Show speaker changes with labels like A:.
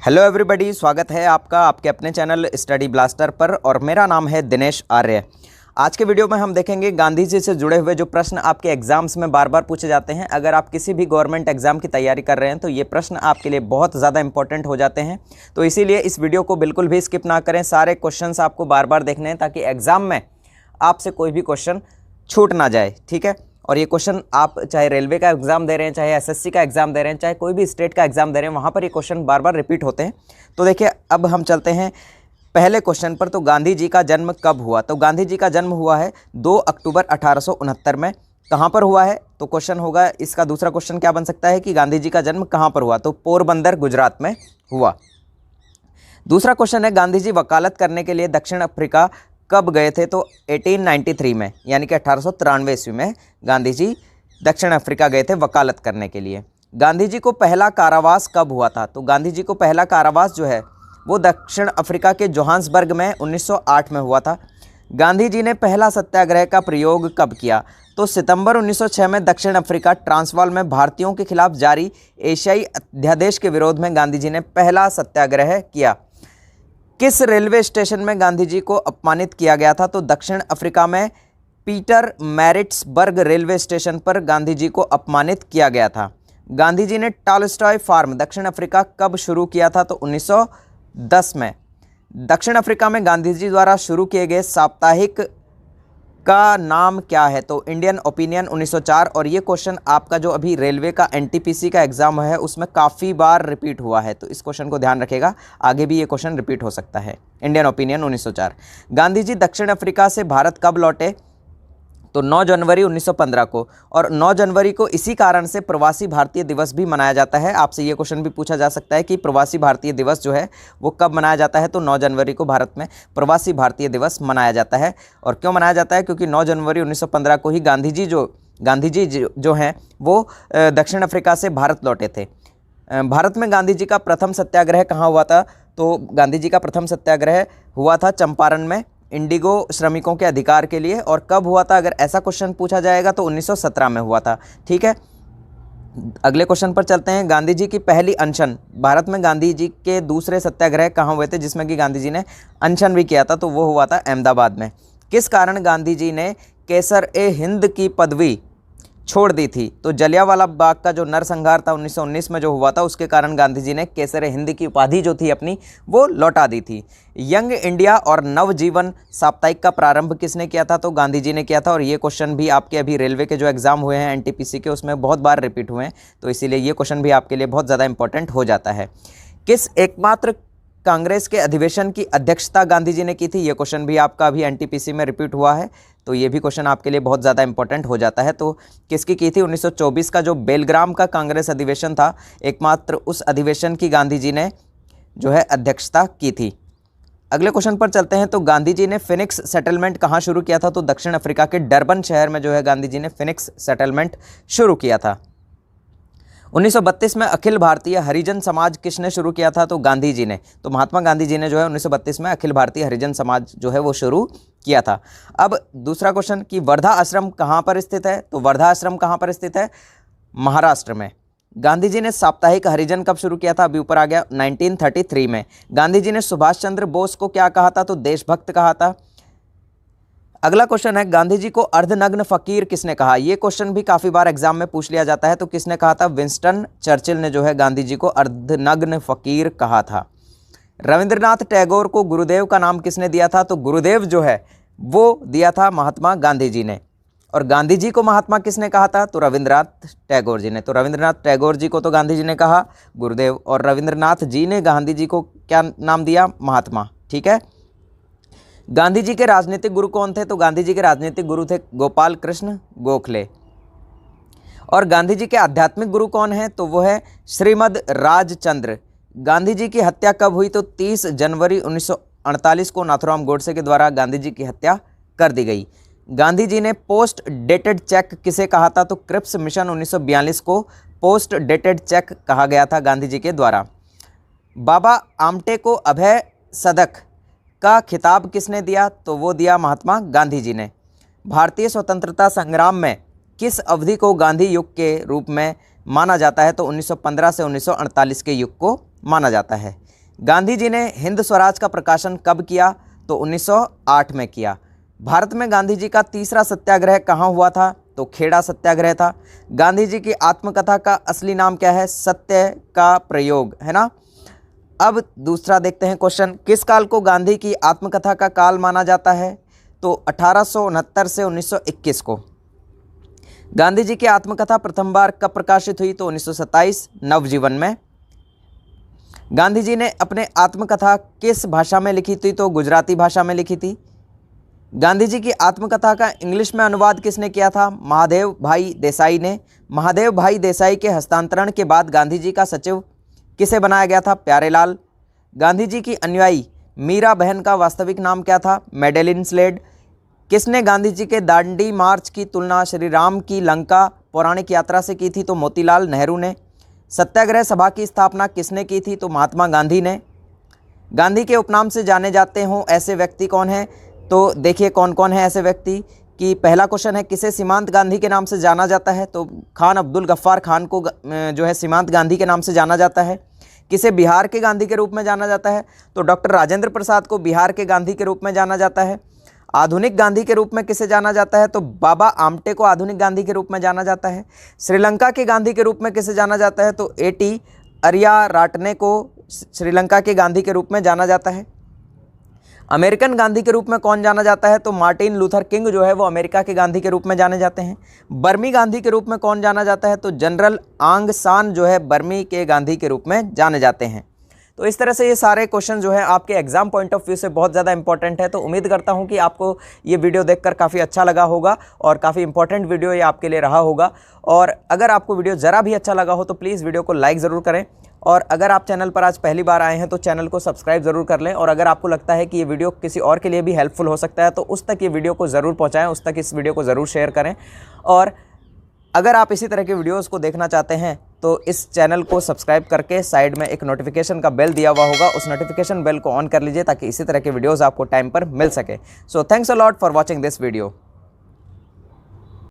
A: Hello everybody, स्वागत है आपका आपके अपने चैनल स्टडी ब्लास्टर पर और मेरा नाम है दिनेश आर्य। आज के वीडियो में हम देखेंगे गांधी जी से जुड़े हुए जो प्रश्न आपके एग्जाम्स में बार बार पूछे जाते हैं। अगर आप किसी भी गवर्नमेंट एग्जाम की तैयारी कर रहे हैं तो ये प्रश्न आपके लिए बहुत ज़्यादा इंपॉर्टेंट हो जाते हैं। तो इसीलिए इस वीडियो को बिल्कुल भी स्किप ना करें, सारे क्वेश्चंस आपको बार बार देखने हैं ताकि एग्जाम में आपसे कोई भी क्वेश्चन छूट ना जाए। ठीक है, और ये क्वेश्चन आप चाहे रेलवे का एग्जाम दे रहे हैं, चाहे एसएससी का एग्जाम दे रहे हैं, चाहे कोई भी स्टेट का एग्जाम दे रहे हैं, वहाँ पर ये क्वेश्चन बार बार रिपीट होते हैं। तो देखिए, अब हम चलते हैं पहले क्वेश्चन पर। तो गांधी जी का जन्म कब हुआ? तो गांधी जी का जन्म हुआ है 2 अक्टूबर 1869 में। कहाँ पर हुआ है? तो क्वेश्चन होगा इसका, दूसरा क्वेश्चन क्या बन सकता है कि गांधी जी का जन्म कहाँ पर हुआ? तो पोरबंदर, गुजरात में हुआ। दूसरा क्वेश्चन है, गांधी जी वकालत करने के लिए दक्षिण अफ्रीका कब गए थे? तो 1893 में, यानी कि 1893 ईस्वी में गांधी जी दक्षिण अफ्रीका गए थे वकालत करने के लिए। गांधी जी को पहला कारावास कब हुआ था? तो गांधी जी को पहला कारावास जो है वो दक्षिण अफ्रीका के जोहान्सबर्ग में 1908 में हुआ था। गांधी जी ने पहला सत्याग्रह का प्रयोग कब किया? तो सितंबर 1906 में दक्षिण अफ्रीका ट्रांसवाल में भारतीयों के खिलाफ जारी एशियाई अध्यादेश के विरोध में गांधी जी ने पहला सत्याग्रह किया। किस रेलवे स्टेशन में गांधी जी को अपमानित किया गया था? तो दक्षिण अफ्रीका में पीटर मैरिट्सबर्ग रेलवे स्टेशन पर गांधी जी को अपमानित किया गया था। गांधी जी ने टॉलस्टॉय फार्म दक्षिण अफ्रीका कब शुरू किया था? तो 1910 में। दक्षिण अफ्रीका में गांधी जी द्वारा शुरू किए गए साप्ताहिक का नाम क्या है? तो इंडियन ओपिनियन 1904। और ये क्वेश्चन आपका जो अभी रेलवे का एनटीपीसी का एग्जाम है उसमें काफ़ी बार रिपीट हुआ है, तो इस क्वेश्चन को ध्यान रखिएगा, आगे भी ये क्वेश्चन रिपीट हो सकता है। Indian opinion 1904। गांधी जी दक्षिण अफ्रीका से भारत कब लौटे? तो 9 जनवरी 1915 को। और 9 जनवरी को इसी कारण से प्रवासी भारतीय दिवस भी मनाया जाता है। आपसे ये क्वेश्चन भी पूछा जा सकता है कि प्रवासी भारतीय दिवस जो है वो कब मनाया जाता है? तो 9 जनवरी को भारत में प्रवासी भारतीय दिवस मनाया जाता है। और क्यों मनाया जाता है? क्योंकि 9 जनवरी 1915 को ही गांधी जी जो हैं वो दक्षिण अफ्रीका से भारत लौटे थे। भारत में गांधी जी का प्रथम सत्याग्रह कहाँ हुआ था? तो गांधी जी का प्रथम सत्याग्रह हुआ था चंपारण में, इंडिगो श्रमिकों के अधिकार के लिए। और कब हुआ था अगर ऐसा क्वेश्चन पूछा जाएगा तो 1917 में हुआ था। ठीक है, अगले क्वेश्चन पर चलते हैं। गांधी जी की पहली अनशन, भारत में गांधी जी के दूसरे सत्याग्रह कहाँ हुए थे जिसमें कि गांधी जी ने अनशन भी किया था? तो वो हुआ था अहमदाबाद में। किस कारण गांधी जी ने केसर-ए-हिंद की पदवी छोड़ दी थी? तो जलियांवाला बाग का जो नरसंहार था 1919 में जो हुआ था उसके कारण गांधी जी ने केसर-ए-हिंद की उपाधि जो थी अपनी वो लौटा दी थी। यंग इंडिया और नवजीवन साप्ताहिक का प्रारंभ किसने किया था? तो गांधी जी ने किया था। और ये क्वेश्चन भी आपके अभी रेलवे के जो एग्जाम हुए हैं एनटीपीसी के उसमें बहुत बार रिपीट हुए हैं, तो इसीलिए ये क्वेश्चन भी आपके लिए बहुत ज़्यादा इंपॉर्टेंट हो जाता है। किस एकमात्र कांग्रेस के अधिवेशन की अध्यक्षता गांधी जी ने की थी? ये क्वेश्चन भी आपका अभी एनटीपीसी में रिपीट हुआ है, तो ये भी क्वेश्चन आपके लिए बहुत ज़्यादा इंपॉर्टेंट हो जाता है। तो किसकी की थी? 1924 का जो बेलग्राम का कांग्रेस अधिवेशन था, एकमात्र उस अधिवेशन की गांधी जी ने जो है अध्यक्षता की थी। अगले क्वेश्चन पर चलते हैं। तो गांधी जी ने फिनिक्स सेटलमेंट कहाँ शुरू किया था? तो दक्षिण अफ्रीका के डरबन शहर में जो है गांधी जी ने फिनिक्स सेटलमेंट शुरू किया था। 1932 में अखिल भारतीय हरिजन समाज किसने शुरू किया था? तो गांधी जी ने। तो महात्मा गांधी जी ने जो है 1932 में अखिल भारतीय हरिजन समाज जो है वो शुरू किया था। अब दूसरा क्वेश्चन कि वर्धा आश्रम कहाँ पर स्थित है? तो वर्धा आश्रम कहाँ पर स्थित है? महाराष्ट्र में। गांधी जी ने साप्ताहिक हरिजन कब शुरू किया था? अभी ऊपर आ गया, 1933 में। गांधी जी ने सुभाष चंद्र बोस को क्या कहा था? तो देशभक्त कहा था। अगला क्वेश्चन है, गांधी जी को अर्धनग्न फकीर किसने कहा? ये क्वेश्चन भी काफ़ी बार एग्जाम में पूछ लिया जाता है, तो किसने कहा था? विंस्टन चर्चिल ने जो है गांधी जी को अर्धनग्न फकीर कहा था। रविंद्रनाथ टैगोर को गुरुदेव का नाम किसने दिया था? तो गुरुदेव जो है वो दिया था महात्मा गांधी जी ने। और गांधी जी को महात्मा किसने कहा था? तो रविंद्रनाथ टैगोर जी ने। तो रविंद्रनाथ टैगोर जी को तो गांधी जी ने कहा गुरुदेव, और रविंद्रनाथ जी ने गांधी जी को क्या नाम दिया? महात्मा। ठीक है, गांधी जी के राजनीतिक गुरु कौन थे? तो गांधी जी के राजनीतिक गुरु थे गोपाल कृष्ण गोखले। और गांधी जी के आध्यात्मिक गुरु कौन है? तो वो है श्रीमद राजचंद्र। गांधी जी की हत्या कब हुई? तो 30 जनवरी 1948 को नाथुराम गोडसे के द्वारा गांधी जी की हत्या कर दी गई। गांधी जी ने पोस्ट डेटेड चेक किसे कहा था? तो क्रिप्स मिशन 1942 को पोस्ट डेटेड चेक कहा गया था गांधी जी के द्वारा। बाबा आमटे को अभय सदक का खिताब किसने दिया? तो वो दिया महात्मा गांधी जी ने। भारतीय स्वतंत्रता संग्राम में किस अवधि को गांधी युग के रूप में माना जाता है? तो 1915 से 1948 के युग को माना जाता है। गांधी जी ने हिंद स्वराज का प्रकाशन कब किया? तो 1908 में किया। भारत में गांधी जी का तीसरा सत्याग्रह कहाँ हुआ था? तो खेड़ा सत्याग्रह था। गांधी जी की आत्मकथा का असली नाम क्या है? सत्य का प्रयोग, है ना। अब दूसरा देखते हैं क्वेश्चन, किस काल को गांधी की आत्मकथा का काल माना जाता है? तो 1869 से 1921 को। गांधी जी की आत्मकथा प्रथम बार कब प्रकाशित हुई? तो 1927 नवजीवन में। गांधी जी ने अपने आत्मकथा किस भाषा में लिखी थी? तो गुजराती भाषा में लिखी थी। गांधी जी की आत्मकथा का इंग्लिश में अनुवाद किसने किया था? महादेव भाई देसाई ने। महादेव भाई देसाई के हस्तांतरण के बाद गांधी जी का सचिव किसे बनाया गया था? प्यारेलाल। गांधी जी की अनुयायी मीरा बहन का वास्तविक नाम क्या था? Madeleine Slade. किसने गांधी जी के दांडी मार्च की तुलना श्री राम की लंका पौराणिक यात्रा से की थी? तो मोतीलाल नेहरू ने। सत्याग्रह सभा की स्थापना किसने की थी? तो महात्मा गांधी ने। गांधी के उपनाम से जाने जाते हों ऐसे व्यक्ति कौन हैं? तो देखिए कौन कौन है ऐसे व्यक्ति कि पहला क्वेश्चन है, किसे सीमांत गांधी के नाम से जाना जाता है? तो खान अब्दुल गफ्फार खान को जो है सीमांत गांधी के नाम से जाना जाता है। किसे बिहार के गांधी के रूप में जाना जाता है? तो डॉक्टर राजेंद्र प्रसाद को बिहार के गांधी के रूप में जाना जाता है। आधुनिक गांधी के रूप में किसे जाना जाता है? तो बाबा आमटे को आधुनिक गांधी के रूप में जाना जाता है। श्रीलंका के गांधी के रूप में किसे जाना जाता है? तो एटी अरिया राटने को श्रीलंका के गांधी के रूप में जाना जाता है। अमेरिकन गांधी के रूप में कौन जाना जाता है? तो मार्टिन लूथर किंग जो है वो अमेरिका के गांधी के रूप में जाने जाते हैं। बर्मी गांधी के रूप में कौन जाना जाता है? तो जनरल आंग सान जो है बर्मी के गांधी के रूप में जाने जाते हैं। तो इस तरह से ये सारे क्वेश्चन जो है आपके एग्जाम पॉइंट ऑफ व्यू से बहुत ज़्यादा इंपॉर्टेंट है। तो उम्मीद करता हूँ कि आपको ये वीडियो देखकर काफ़ी अच्छा लगा होगा और काफ़ी इंपॉर्टेंट वीडियो ये आपके लिए रहा होगा। और अगर आपको वीडियो ज़रा भी अच्छा लगा हो तो प्लीज़ वीडियो को लाइक ज़रूर करें, और अगर आप चैनल पर आज पहली बार आए हैं तो चैनल को सब्सक्राइब ज़रूर कर लें। और अगर आपको लगता है कि ये वीडियो किसी और के लिए भी हेल्पफुल हो सकता है तो उस तक ये वीडियो को ज़रूर पहुँचाएँ, उस तक इस वीडियो को ज़रूर शेयर करें। और अगर आप इसी तरह के वीडियोस को देखना चाहते हैं तो इस चैनल को सब्सक्राइब करके साइड में एक नोटिफिकेशन का बेल दिया हुआ होगा, उस नोटिफिकेशन बेल को ऑन कर लीजिए ताकि इसी तरह के वीडियोस आपको टाइम पर मिल सके। So thanks a lot for watching this video.